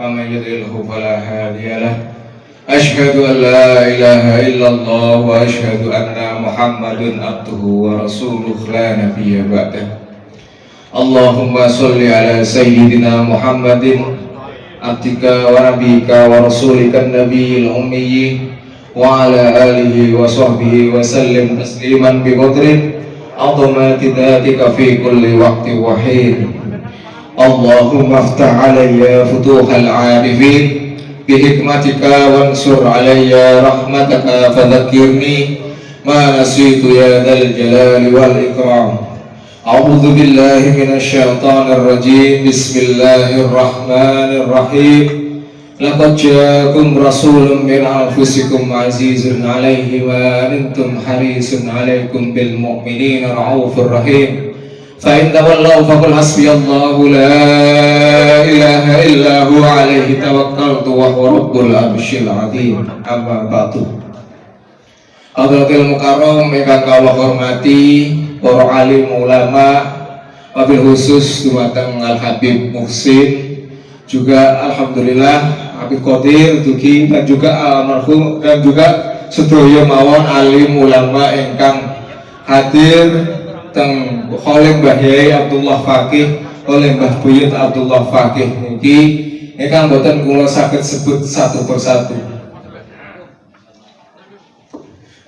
ومن يضلله فلا هادي له أشهد أن لا إله إلا الله وأشهد أن محمدا عبده ورسوله لا نبي بعده اللهم صل على سيدنا محمد عبدك ونبيك ورسولك النبي الأمي وعلى آله وصحبه وسلم تسليما بقدر عظمة ذاتك في كل وقت وحين اللهم افتح علي فتوح العارفين بحكمتك وانصر علي رحمتك فذكرني ما نسيت يا ذا الجلال والإكرام أعوذ بالله من الشيطان الرجيم بسم الله الرحمن الرحيم لقد جاءكم رسول من أنفسكم عزيز عليه ما عنتم حريص عليكم بالمؤمنين رؤوف رحيم فإن تولوا فقل حسبي الله لا إله إلا هو عليه توكلت وهو رب العرش العظيم أما بعد Hadratil Mukarram ingkang kawula hormati para alim ulama, wabil khusus dumateng Al Habib Muhsin, juga alhamdulillah Habib Qadir Duki dan juga almarhum dan juga sedaya mawon alim ulama ingkang hadir teng oleh Mbah Yai Abdullah Fakih, oleh Mbah Buyut Abdullah Fakih niki ingkang boten kula saged sebut satu persatu.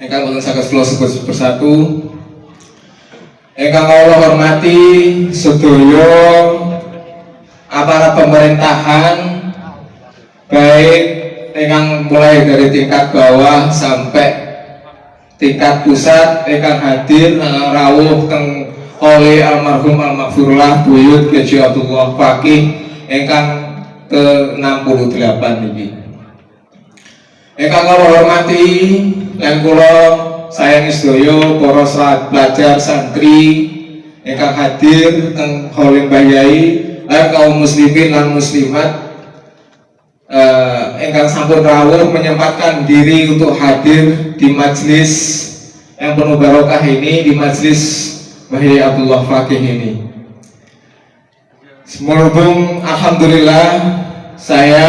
Ingkang boten saged kula sebut persatu. Ingkang kula hormati sedaya aparat pemerintahan, baik ingkang mulai dari tingkat bawah sampai tingkat pusat ingkang hadir rawuh teng oleh almarhum almaghfurullah Buyut Kiai Abdullah Fakih ingkang ke-68 niki. Ingkang kula hormati lan kula sayangi sedaya para pelajar santri ingkang hadir teng Halim Mbah Yai lan kaum muslimin lan muslimat ingkang sampun rawuh menyempatkan diri untuk hadir di majelis yang penuh barokah ini, di majelis Mbah Yai Abdullah Fakih ini. Berhubung alhamdulillah saya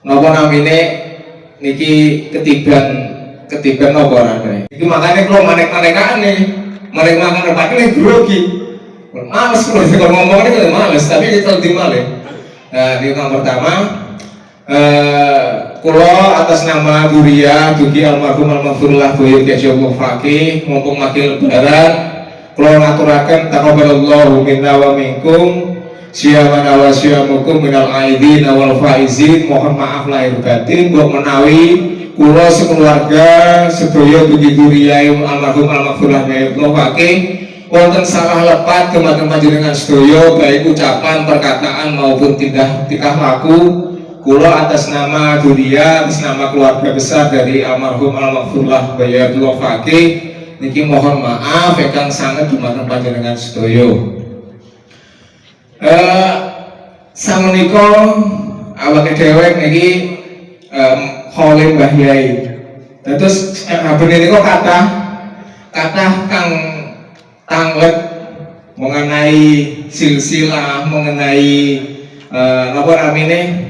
nopo namine niki ketiban nopo rane. Iki makane kula manek-manekan manek-manekan nepake grogi. Males kula sing ngomong ini males, tapi kita lebih males. Nah, ini yang pertama, kula atas nama Duriya Duki almarhum almaghfurullah Buyut Kiai Abdullah Fakih mumpung makin lebaran, kula ngaturaken taqabbalallahu minna wa minkum siyamana wa siyamukum minal aidin wal faizin. Mohon maaf lahir batin mbok menawi kula sekeluarga sedaya Duki Duriya almarhum almaghfurullah Kiai Abdullah Fakih wonten salah lepat dumateng panjenengan sedaya, baik ucapan, perkataan maupun tingkah laku. Kula atas nama Duriya, atas nama keluarga besar dari almarhum almaghfurullah Kiai Abdullah Fakih niki mohon maaf ingkang sanget dumateng panjenengan sedaya. Samenika awake dhewe niki Halim Mbah Yai. Terus benika kathah kang tanglet mengenai silsilah, mengenai apa namanya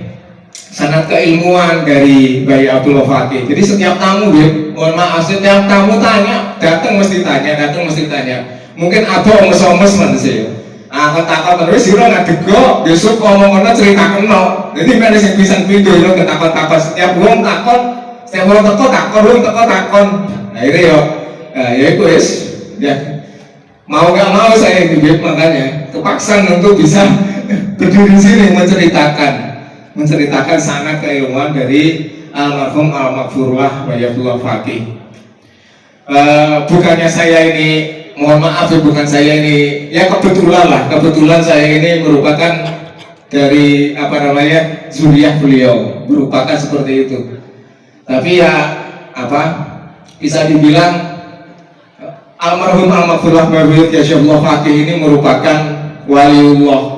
sanad keilmuan dari Mbah Yai Abdullah Fakih. Jadi setiap tamu mohon maaf, setiap tamu datang mesti tanya. Mungkin abah omes-omes manusia. Takon terus sira ngadego, besok ngomongna cerita kena. Jadi nek sing pisan pindho yo ketakon-takon setiap wong takon, setiap wong teko takon. Nah ini yo. Ya iku wis ya. Mau gak mau saya juga makanya kepaksa untuk bisa berdiri sini menceritakan sanad keilmuan dari almarhum almaghfurullah Kiai Abdullah Fakih. Bukannya saya ini, mohon maaf ya, bukan saya ini ya kebetulan saya ini merupakan dari apa namanya zuriyah beliau, merupakan seperti itu. Tapi ya bisa dibilang almarhum almaghfurullah Buyut Kiai Abdullah Fakih ini merupakan waliullah.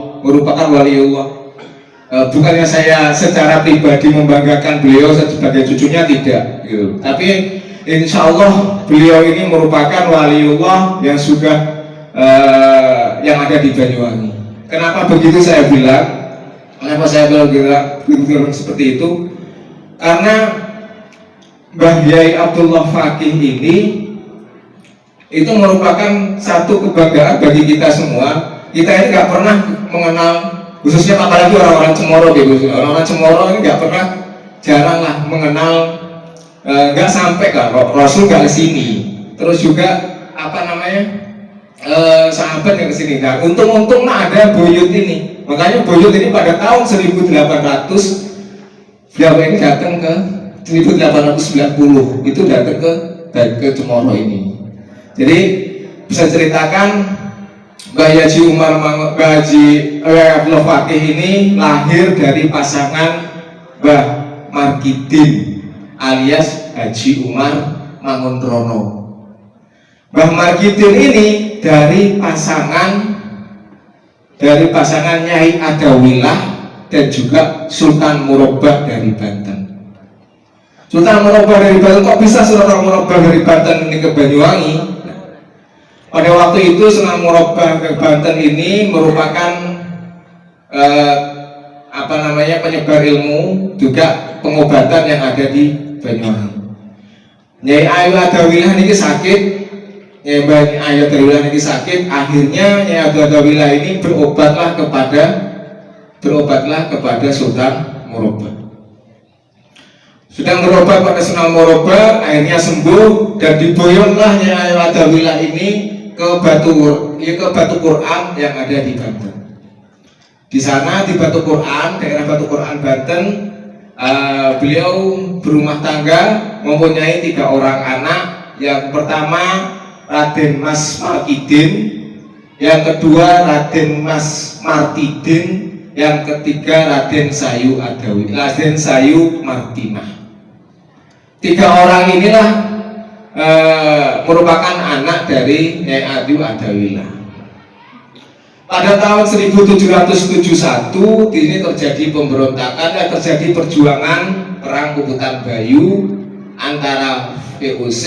Bukannya saya secara pribadi membanggakan beliau sebagai cucunya, tidak gitu. Tapi insya Allah beliau ini merupakan waliullah yang sudah yang ada di Banyuwangi. Kenapa begitu saya bilang? Kenapa saya bilang seperti itu? Karena Mbah Yai Abdullah Fakih ini itu merupakan satu kebanggaan bagi kita semua. Kita ini nggak pernah mengenal, khususnya apalagi orang-orang Cemoro gitu. Orang-orang Cemoro ini nggak pernah, jarang lah mengenal, nggak sampai kan Rasul nggak kesini. Terus juga apa namanya, sahabat yang kesini. Nah, untung-untung ada buyut ini. Makanya buyut ini pada tahun 1800 beliau ini datang ke 1890 itu datang ke Cemoro ini. Jadi bisa ceritakan Mbah Haji Umar Mbah Haji Abdullah Fakih ini lahir dari pasangan Mbah Markidin alias Haji Umar Mangunrono. Mbah Markidin ini dari pasangan Nyai Adawilah dan juga Sultan Murabba dari Banten. Sultan Murabba dari Banten, kok bisa Sultan Murabba dari Banten ini ke Banyuwangi? Pada waktu itu Sultan Murabba ke Banten ini merupakan penyebar ilmu, juga pengobatan yang ada di Banyuwangi. Nyai Ayu Adawilah ini sakit, Nyai Ayu Adawilah ini sakit, akhirnya Nyai Adawilah ini berobatlah kepada Sultan Murabba. Sudah berobat pada Sultan Murabba, akhirnya sembuh dan diboyonglah Nyai Adawilah ini ke Batu Quran yang ada di Banten. Di sana di Batu Quran, daerah Batu Quran Banten, beliau berumah tangga, mempunyai 3 orang anak. Yang pertama Raden Mas Markidin, yang kedua Raden Mas Martidin, yang ketiga Raden Sayu Martinah. 3 orang inilah merupakan anak dari Nyai Ayu Adawilah. Pada tahun 1771 ini terjadi pemberontakan dan terjadi perjuangan perang Puputan Bayu antara VOC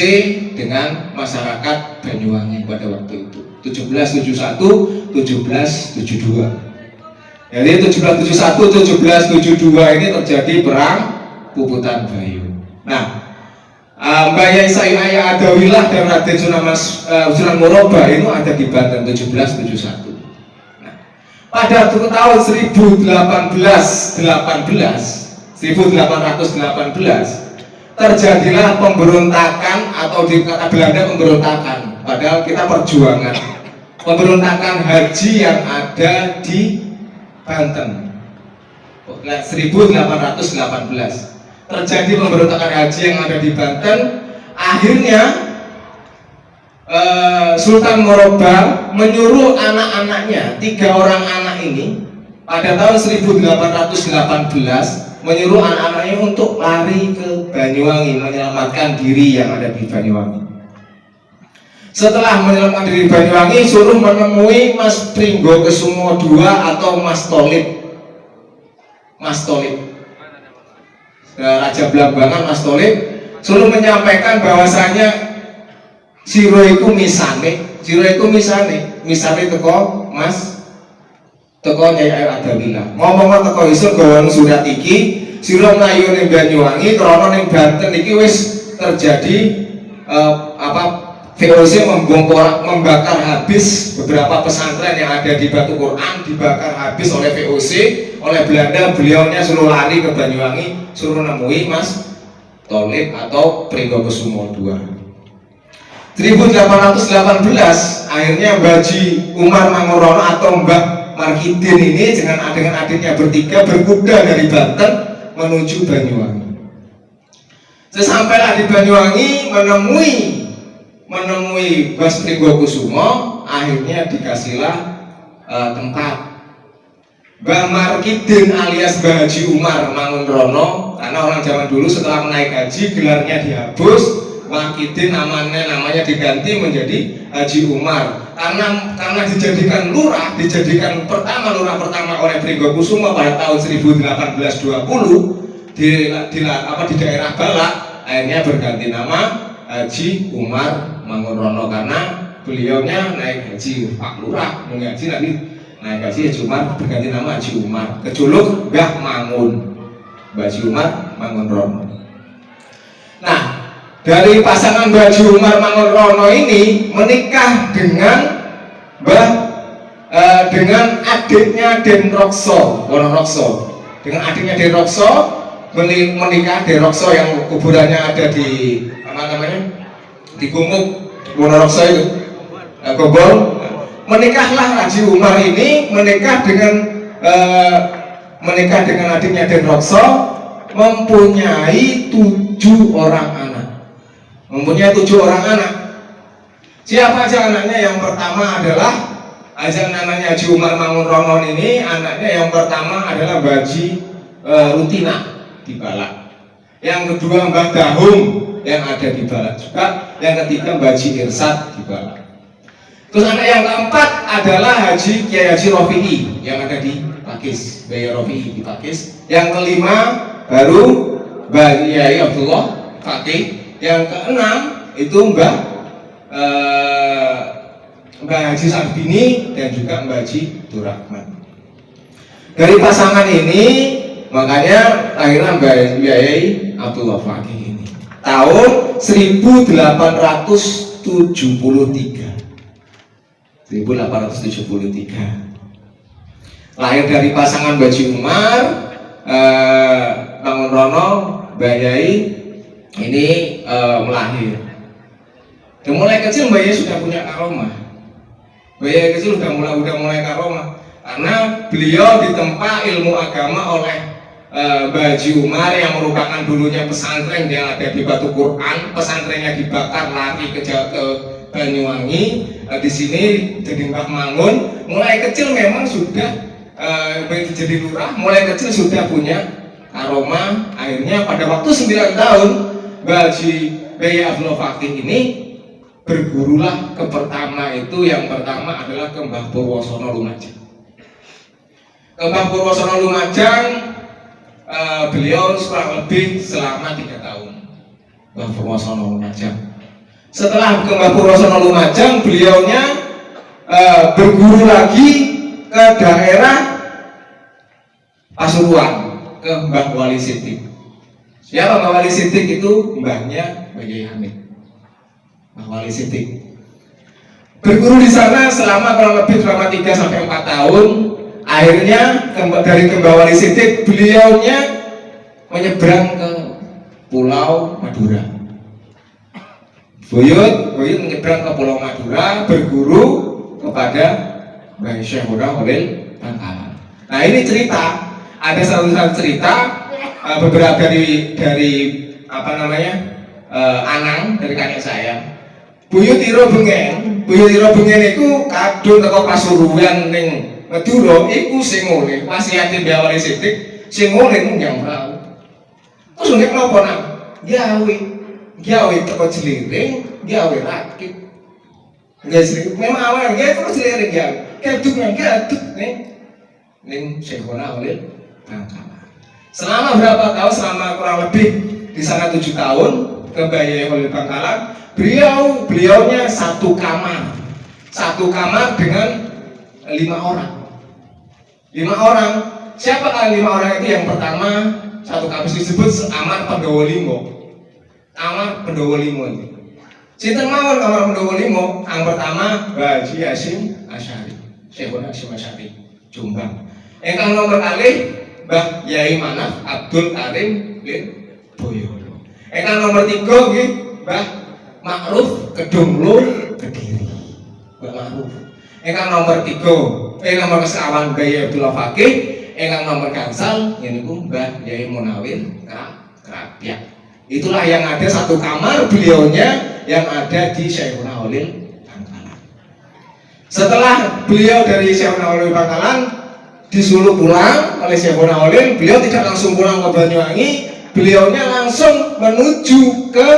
dengan masyarakat Banyuwangi pada waktu itu 1771 1772. Jadi 1771 1772 ini terjadi perang Puputan Bayu. Nah, Mbah Yai Sayu Adawilah dan Raden Sunan Murabba itu ada di Banten 1771. Nah, pada tahun 1818 terjadilah pemberontakan, atau di kata Belanda pemberontakan, padahal kita perjuangan. Pemberontakan haji yang ada di Banten 1818. Terjadi pemberontakan haji yang ada di Banten. Akhirnya Sultan Murabba menyuruh anak-anaknya, 3 orang anak ini pada tahun 1818 menyuruh anak-anaknya untuk lari ke Banyuwangi, menyelamatkan diri yang ada di Banyuwangi. Setelah menyelamatkan diri di Banyuwangi, suruh menemui Mas Pringgokusumo II atau Mas Tolib. Raja Blambangan Mas Tolib suruh menyampaikan bahwasanya siro iku misane teko Nyai Ayu Adawilah. Ngomong teko isun gawa surat iki, sira mlayu ning Banyuwangi krana ning Banten iki wis terjadi VOC membakar habis beberapa pesantren yang ada di Batu Quran, dibakar habis oleh VOC, oleh Belanda. Beliaunya suruh lari ke Banyuwangi, suruh nemui Mas Tolib atau Pringgokusumo II. 1818 akhirnya Mbah Haji Umar Mangunrono atau Mbah Markidin ini dengan adiknya bertiga berkuda dari Banten menuju Banyuwangi. Sesampailah di Banyuwangi menemui Mas Pringgokusumo, akhirnya dikasihlah tempat. Mbah Markidin alias Mbah Haji Umar Mangunrono, karena orang zaman dulu setelah menaik haji gelarnya dihapus, Markidin namanya diganti menjadi Haji Umar. Karena dijadikan lurah pertama oleh Pringgokusumo pada tahun 1820 di daerah Balak, akhirnya berganti nama Haji Umar Mangunrono karena beliaunya naik haji Pak Lurah, mengaji nanti naik haji Haji Umar berganti nama Haji Umar, kejuluk Mbah Mangun, Mbah Haji Umar Mangunrono. Nah, dari pasangan Mbah Haji Umar Mangunrono ini menikah dengan dengan adiknya Den Rokso, Wonorokso. Dengan adiknya Den Rokso menikah. Den Rokso yang kuburannya ada di apa namanya, di Gumuk Wonorokso itu, Gobol. Menikahlah Haji Umar ini menikah dengan adiknya Den Rokso, mempunyai 7 orang anak. Siapa aja anaknya? Yang pertama adalah anaknya Haji Umar Mangunrono ini, anaknya yang pertama adalah Baji Rutina di Balak. Yang kedua Mbah Dahum yang ada di Balak juga. Yang ketiga Baji Irsad di Balak. Terus anak yang keempat adalah Kiai Haji Rofi'i yang ada di Pakis, Kiai Rofi'i di Pakis. Yang kelima baru Mbah Kiai Abdullah Fakih. Yang keenam itu Mbah Haji Sarbini dan juga Mbah Haji Durrahman. Dari pasangan ini makanya lahirlah Mbah Kiai Abdullah Fakih ini tahun 1873. Lahir dari pasangan Mbah Haji Umar Mangunrono, Mbah Yai ini melahir. Dan mulai kecil Mbah Yai sudah punya karomah. Mbah Yai kecil udah mulai karomah karena beliau ditempa ilmu agama oleh Mbah Haji Umar yang merupakan dulunya pesantren yang ada di Batu Quran. Pesantrennya dibakar, lari ke Banyuwangi. Di sini jadi Mbah Mangun. Mulai kecil memang sudah jadi lurah. Mulai kecil sudah punya karomah. Akhirnya pada waktu 9 tahun Mbah Haji Kiai Abdullah Fakih ini bergurulah yang pertama adalah ke Mbah Purwosono Lumajang. Ke Mbah Purwosono Lumajang beliau kurang lebih selama 3 tahun. Mbah Purwosono Lumajang. Setelah ke Mbah Purwosono Lumajang, beliaunya berguru lagi ke daerah Pasuruan, ke Mbah Wali Sidik. Siapa Mbah Wali Sidik? Itu mbahnya Mbah Kiai Hamid, Mbah Wali Sidik. Berguru di sana selama kurang lebih 3-4 tahun. Akhirnya dari Mbah Wali Sidik beliaunya menyeberang ke Pulau Madura. Buyut menyeberang ke Pulau Madura berguru kepada Mbah Syekhuna Holil Bangkalan. Nah ini cerita, ada satu cerita beberapa dari apa namanya Anang, dari kakek saya. Buyut Iro Bengen itu kadung teko Pasuruan ning Madura iku sing ngene, wasiate Mbah Wali Sidik sing ngene nyang prau. Terus nek napa nang? Gawe teko jeliring, gawe rakit. Nggih, memang awal nggih terus jeliring gawe. Kadung ning Syekhuna Holil Bangkalan. Selama berapa tahun? Selama kurang lebih di sana 7 tahun ke Mbah Yai Holil Bangkalan. Beliaunya satu kamar dengan 5 orang. 5 orang. Siapa kalian 5 orang itu? Yang pertama, satu kamar disebut Amar Pendowo Limo. Amar Pendowo Limo ini. Sinten mawon Amar Pendowo Limo? Yang pertama Mbah Haji Hasyim Asy'ari, Syekhuna Hasyim Asy'ari, Jombang. Ingkang nomor kalih Mbah Yai Manaf Abdul Karim bin Boyono. Ingkang nomor 3 nggih Mbah Ma'ruf Kedunglo Kediri. Mbah Ma'ruf. Ingkang nomor 3 nomor sekawan Mbah Yai Abdullah Fakih. Ingkang nomor gangsal yaiku Mbah Yai Munawir Krapyak. Itulah yang ada satu kamar beliaunya yang ada di Syekhuna Holil Bangkalan. Setelah beliau dari Syekhuna Holil Bangkalan disuruh pulang oleh Syekhuna Holil, beliau tidak langsung pulang ke Banyuwangi, beliaunya langsung menuju ke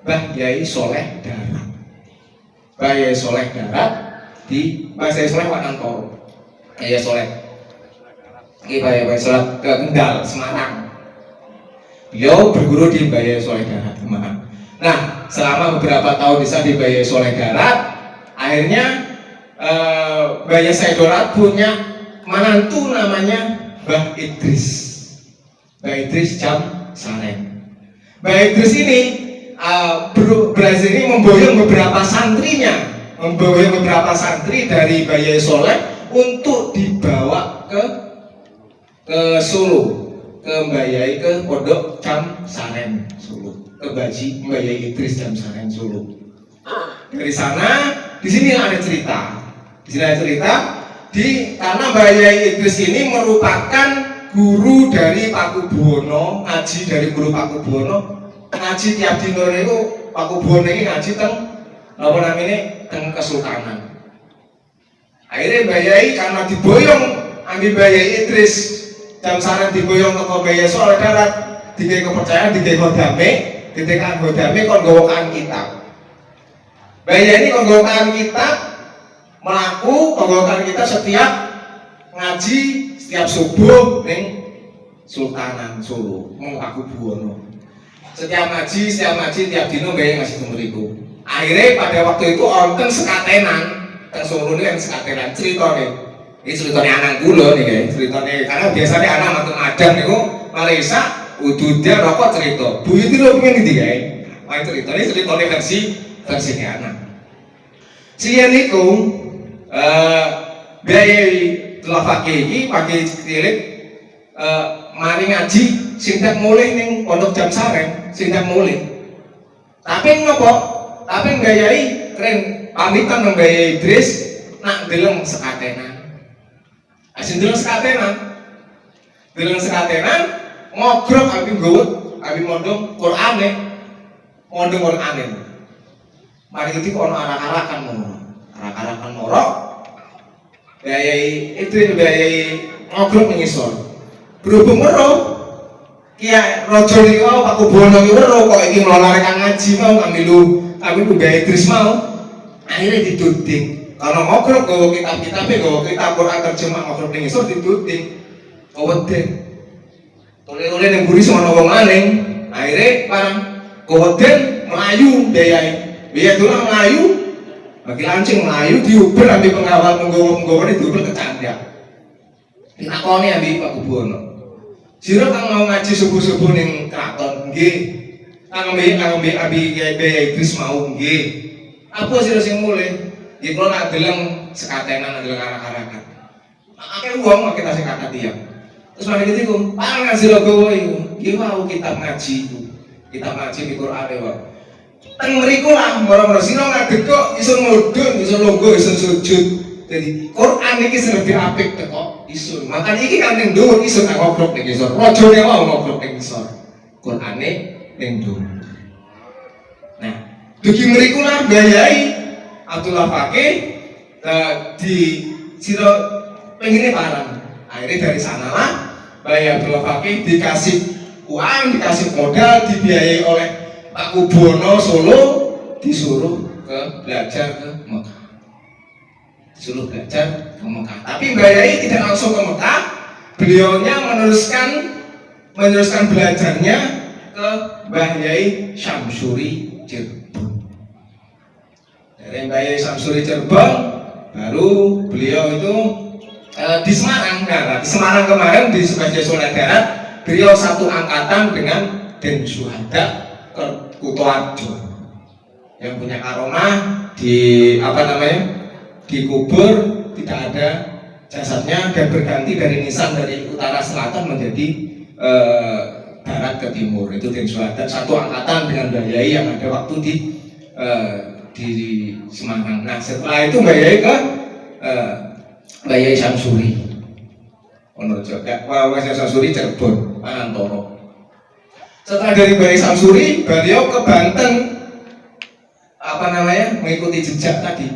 Mbah Yai Soleh Darat. Mbah Yai Soleh Darat di Mbah Yai Soleh Wanantoro. Yai Soleh. Mbah Yai Soleh ke Kendal, Semarang. Beliau berguru di Mbah Yai Soleh Darat, Semarang. Nah, selama beberapa tahun di Mbah Yai Soleh Darat, akhirnya Mbah Saidolat punya menantu namanya Mbah Idris. Mbah Idris Jamsaren. Mbah Idris ini berhasil ini memboyong beberapa santrinya, memboyong beberapa santri dari Mbah Yai Soleh untuk dibawa ke Solo, ke Mbah Yai, ke Pondok Jamsaren Solo, ke Mbah Yai Idris Jamsaren Solo. Dari sana, di sini ada cerita. Di sini ada cerita, karena Mbah Yai Idris ini merupakan guru dari Pakubuwono, ngaji dari guru Pakubuwono, ngaji tiap dino itu Pakubuwono ini ngaji teng apa namanya teng Kesultanan. Akhirnya Mbah Yai karena diboyong ambil Mbah Yai Idris Jamsaren diboyong ke Mbah Yai Soleh Darat, dikai kepercayaan, dikai kodame, ketika kodame kon gowokan kitab. Mbah Yai ini kon gowokan kitab, melaku penggokan kita setiap ngaji setiap subuh ning Sultanan Solo mung Pakubuwono. Setiap ngaji tiap dino gawe ngaji temeriku. Akhirnya pada waktu itu wonten sekatenan teng Solo ini kan sekatenan ceritane. Ini ceritane anak kula nih guys, ceritane karena biasanya anak matur madang niku Malaysia ududan rokok cerita. Buyut itu lho pengen ndi gawe. Main ceritane versi anak. Siyen niku Mbah telah pakai cilik mari ngaji singkat mulai ning Pondok Jamsaren singkat mulai. Tapi ngopo? Tapi Mbah Yai keren pamitan Mbah Yai Idris nak deleng sekatenan. Asin deleng sekatenan ngogrok abi nggowo abi mondong Qur'ane. Mari iki kok ana arak-arakan moro. Mbah Yai ngogrok ning isor. Berhubung weruh Kiai Raja niku Pakubuwono niku weruh kok iki mlolarekan ngaji mau ngambil Mbah Idris mau. Akhirnya dituding. Kalau ngogrok gawa kitab-kitabe, gawa kitab Quran terjemah ngogrok ning isor dituding. Keweden. Tole-tole ning mburi sono wong maling. Akhirnya barang keweden melayu Mbah Yai. Mbah Yai dolan melayu. Bagi lancing melayu diuber ambil pengawal penggawa diuber ke candak. Ditakoni ambil Pakubuwono. Sira kang mau ngaji subuh-subuh ning kraton nggih. Kang ambil Mbah Yai Idris mau nggih. Apa sira sing mulih? Nggih kula nak deleng sekatenan deleng arak-arakan. Akeh wong akeh tasih kata tiyang. Terus mari ketiku, pangan sira gawa iku. Nggih wau kitab ngaji iku. Kitab ngaji di Quran wae. Teng mriku lah moro-moro sira ngadeg kok iso mudhun, iso lungguh, iso sujud. Jadi Quran iki sing lebih apik teko isun. Makane iki kan ning dhuwur isun tak ngobrol ning isor. Rajane wae ngobrol ning isor. Qurane ning dhuwur. Nah, dugi mriku lah Mbah Yai Abdullah Fakih di sira pengine parang. Akhirnya dari sanalah Mbah Yai Abdullah Fakih dikasih uang, dikasih modal, dibiayai oleh Pakubuwono Solo, disuruh belajar ke Mekah. Tapi Mbah Yai tidak langsung ke Mekah. Beliaunya meneruskan belajarnya ke Mbah Yai Syamsuri Cirebon. Dari Mbah Yai Syamsuri Cirebon, baru beliau itu di Semarang. Nah, di Semarang kemarin di Sebagai Soleh Darat, beliau satu angkatan dengan Den Syuhada Kutoarjo yang punya karomah dikubur tidak ada jasadnya dan berganti dari nisan dari utara selatan menjadi barat ke timur. Itu Den Syuhada satu angkatan dengan Mbah Yai yang ada waktu di Semarang. Nah setelah itu Mbah Yai ke Mbah Yai Syamsuri Syamsuri Cirebon Anantoro. Setelah dari Mbah Yai Syamsuri, beliau ke Banten mengikuti jejak tadi.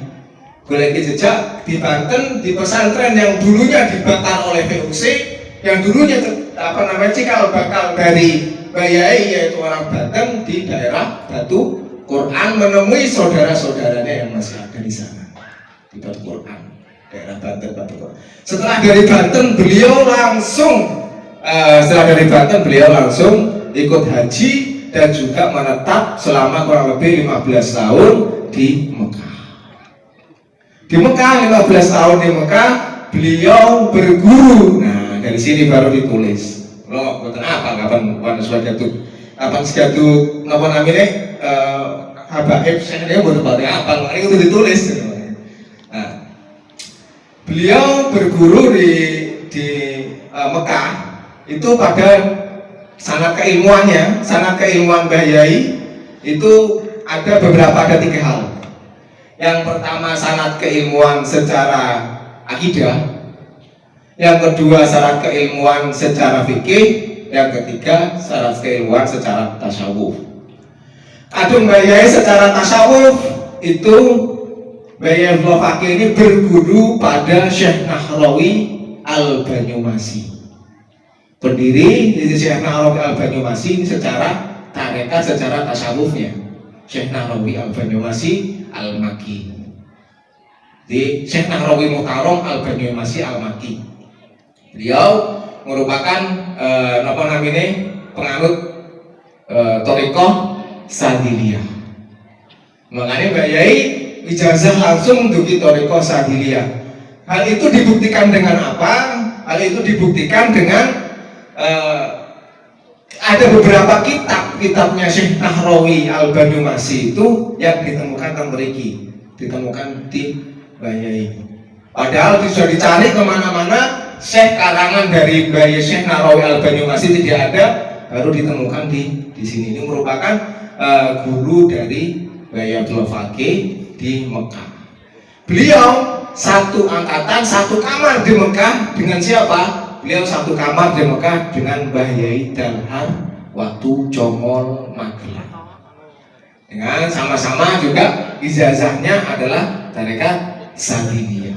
Goleki jejak di Banten di pesantren yang dulunya dibakar oleh VOC, yang dulunya cikal bakal dari Mbah Yai yaitu orang Banten di daerah Batu Quran, menemui saudara-saudaranya yang masih ada di sana di Batu Quran, daerah Banten Batu Quran. Setelah dari Banten beliau langsung ikut haji dan juga menetap selama kurang lebih 15 tahun di Mekah. Di Mekah 15 tahun di Mekah beliau berguru. Nah dari sini baru ditulis. Lo bukan apa kapan suatu kapan segatu ngapa namanya habaib saya buat apa ini udah ditulis. Nah, beliau berguru di Mekah itu pada sanad keilmuan Mbah Yai itu ada 3 hal. Yang pertama sanad keilmuan secara akidah, yang kedua sanad keilmuan secara fikih, yang ketiga sanad keilmuan secara tasawuf. Kadung Mbah Yai secara tasawuf itu Mbah Yai Abdullah Fakih ini berguru pada Syekh Nahrawi Al-Banyumasih. Pendiri dari Syekh Nahrawi Al-Banyumasih ini secara tarekat, secara tasawufnya Syekh Nahrawi Al-Banyumasih Al-Maki. Di Syekh Nahrawi Muhtarom Al-Banyumasih Al-Maki. Beliau merupakan penganut thariqah Sadiliyah. Makanya Mbah Yai ijazah langsung menduduki thariqah Sadiliyah. Hal itu dibuktikan dengan apa? Hal itu dibuktikan dengan ada beberapa kitabnya Syekh Nahrawi Al-Banyumasih itu yang ditemukan ditemukan di Mbah Yai. Padahal sudah dicari kemana-mana, Syekh karangan dari Mbah Yai Syekh Nahrawi Al-Banyumasih tidak ada, baru ditemukan di sini. Ini merupakan guru dari Mbah Yai Abdullah Fakih di Mekah. Beliau satu angkatan, satu kamar di Mekah dengan siapa? Beliau satu kamar di Mekah dengan Mbah Yai Dalhar waktu Congol Magelang. Dengan sama-sama juga ijazahnya adalah tarekat Sadiliyah.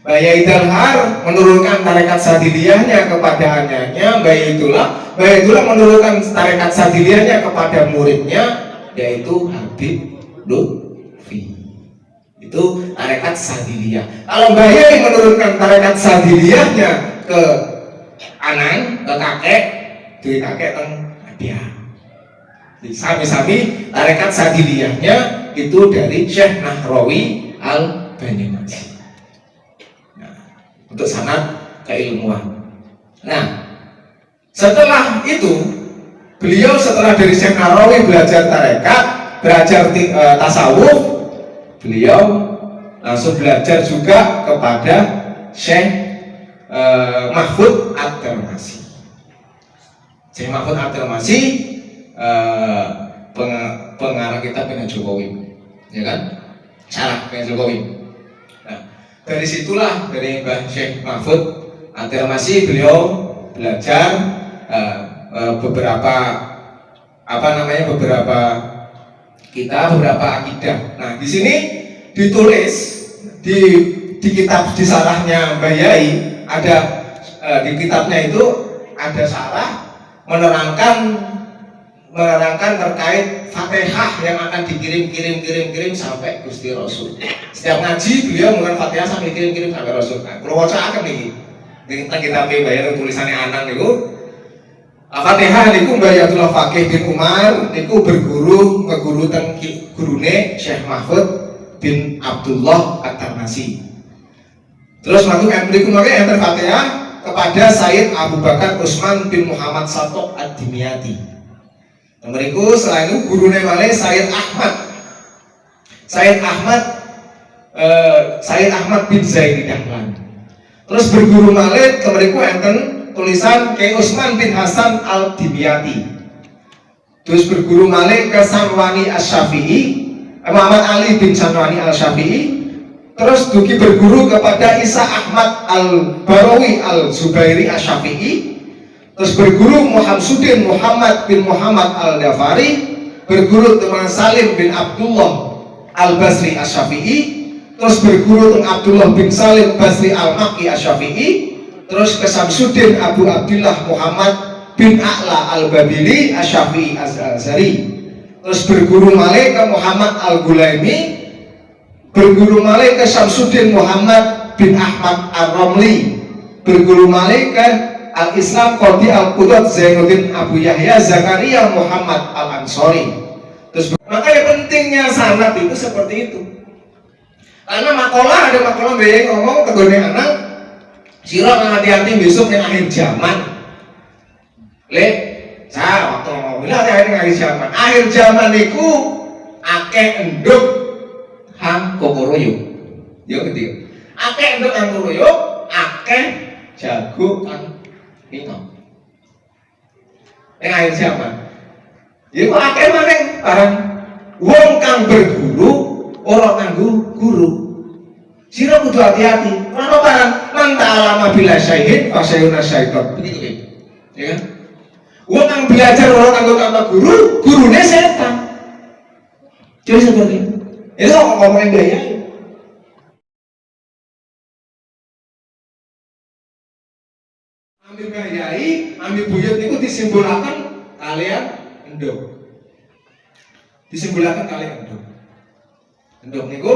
Mbah Yai Dalhar menurunkan tarekat Sadiliyahnya kepada anaknya Mbah Yaitullah menurunkan tarekat Sadiliyahnya kepada muridnya yaitu Habib Lutfi. Itu tarekat Sadiliyah. Kalau Mbah Yai menurunkan tarekat Sadiliyahnya ke anak, ke kakek, dari kakek kan dia. Sami-sami tarekat Sadiliyahnya itu dari Syekh Nahrawi Al-Banyumasih. Nah, untuk sanad keilmuan. Nah, setelah itu beliau setelah dari Syekh Nahrawi belajar tarekat, belajar tasawuf, beliau langsung belajar juga kepada Syekh Mahfud At-Tirmasi. Syekh Mahfud At-Tirmasi pengarang kitab Minhaj Jokowi, ya kan? Syarah Minhaj Jokowi. Nah, dari situlah dari Mbah Syekh Mahfud At-Tirmasi beliau belajar beberapa akidah. Nah, di sini ditulis di kitab di sarahnya Mbah Yai ada di kitabnya itu ada sarah menerangkan terkait Fatihah yang akan dikirim sampai Gusti Rasul. Setiap ngaji beliau menggunakan Fatihah sampai kirim sampai Rasul. Nah, kalau wajah akan nih di kitab Mbah Yai tulisannya Anang niku Fatihah niku Mbah Yai Abdullah Fakih bin Umar niku ngeguru teng gurune Syekh Mahfud bin Abdullah At-Tirmasi. Terus masuk mriku mangke enten Fatihah kepada Sayyid Abu Bakar Utsman bin Muhammad Satok Ad-Dimyati. Mriku selain itu gurune malih Sayyid Ahmad bin Zaini Dahlan. Terus berguru malih mriku enten tulisan Kyai Utsman bin Hasan Al-Dimyati. Terus berguru malih ke Sanwani Asy-Syafi'i, Muhammad Ali bin Sanwani Al-Syafi'i. Terus dugi berguru kepada Isa Ahmad Al-Barawi Al-Zubairi Asy-Syafi'i. Terus berguru Muhammadudin Muhammad bin Muhammad Al-Dafari, berguru teman Salim bin Abdullah Al-Basri Asy-Syafi'i. Terus berguru dengan Abdullah bin Salim Basri Al-Makki Asy-Syafi'i. Terus ke Samsudin Abu Abdullah Muhammad bin A'la Al-Babili Asy-Syafi'i Az-Azhari. Terus berguru malih ke Muhammad Al-Gulaimi, berguru malih ke Samsudin Muhammad bin Ahmad Ar-Ramli, berguru malih ke Al-Islam Qadi Al-Qudud Zainuddin Abu Yahya Zakaria Muhammad Al-Ansori. Terus makanya pentingnya sanad itu seperti itu. Karena ada makalah biaya ngomong tegone anak sira hati-hati besok yang akhir zaman. Saya waktu ngomong akhir zaman. Akhir zaman niku akeh enduk hang kokoroyuk. Yo gitu. Akeh enduk hang kokoroyuk, akeh jago kang nino. Akhir zaman. Iku akeh maneh barang wong kang berguru ora kanggo guru. Sira kudu hati-hati. Ono barang man ta'alama bila syaihin fasayuna syaiton. Begitu ya kan? Wong kang belajar ora kanggo guru, gurune setan. Jadi seperti itu. Itu ngomongin gaya. Ambil gayai, ambil buyut itu disimpulkan kalian endok. Disimpulkan kalian endok. Endok niku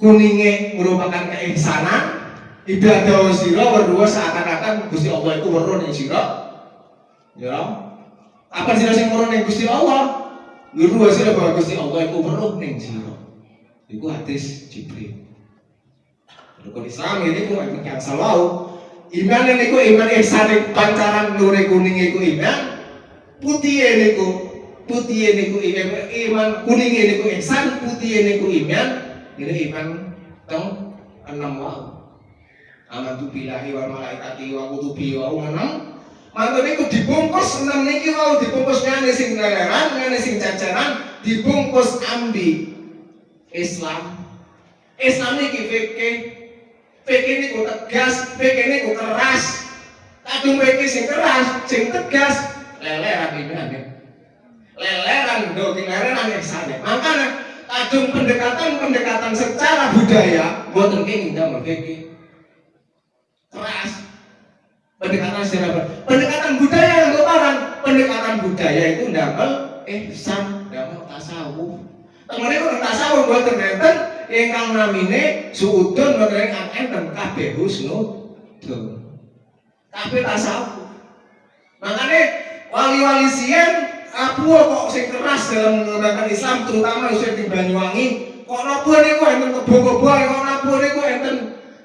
kuninge merupakan keihsanan, ibadah sira berdua seakan-akan Gusti Allah itu weruh ning sira. Ya. Apa sira sing weruh ning Gusti Allah? Weruh sira bahwa Gusti Allah itu weruh ning sira. Iku hadis Jibril. Rukun Islam ini ku yang salau. Iman niku iman ihsan pancaran nure kuning iku iman. Putih niku iman kuning niku ihsan, putih niku iman. Ini iman tong 6 wau. Amantu billahi wa malaikati wa kutubi wa enam. Mantu niku dibungkus 6 niki wau dibungkus ngene sing leleran, ngene sing cacaran, dibungkus ambi Islam. Islam niki fikih. Fikih niku tegas, fikih niku keras. Kadung fikih sing keras, sing tegas, leleran imane. Leleran do leleran ihsane. Makanya kadung pendekatan secara budaya boten kene ndamel fikih keras. Pendekatan budaya yang barang pendekatan budaya itu ndamel ihsan, ndamel tasawuf. Temene kok tasawuf boten enten ingkang namine suudun boten enten kabeh husnudun. Kabeh tasawuf. Makane wali-wali siyen Abu kok sing keras dalam menggunakan Islam terutama usia di Banyuwangi kok nabu niku enten kebo-kebo kok nabu niku enten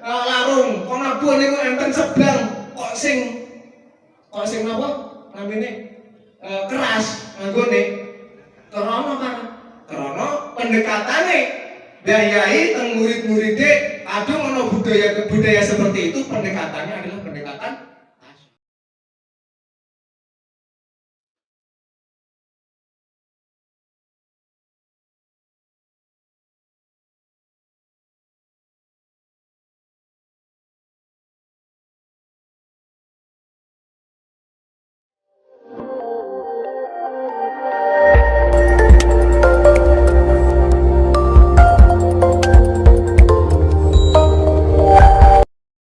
larung kok nabu niku enten seblang kok sing napa namine keras nganggone karena pendekatane dayai teng murid-muride aduh ono budaya seperti itu pendekatannya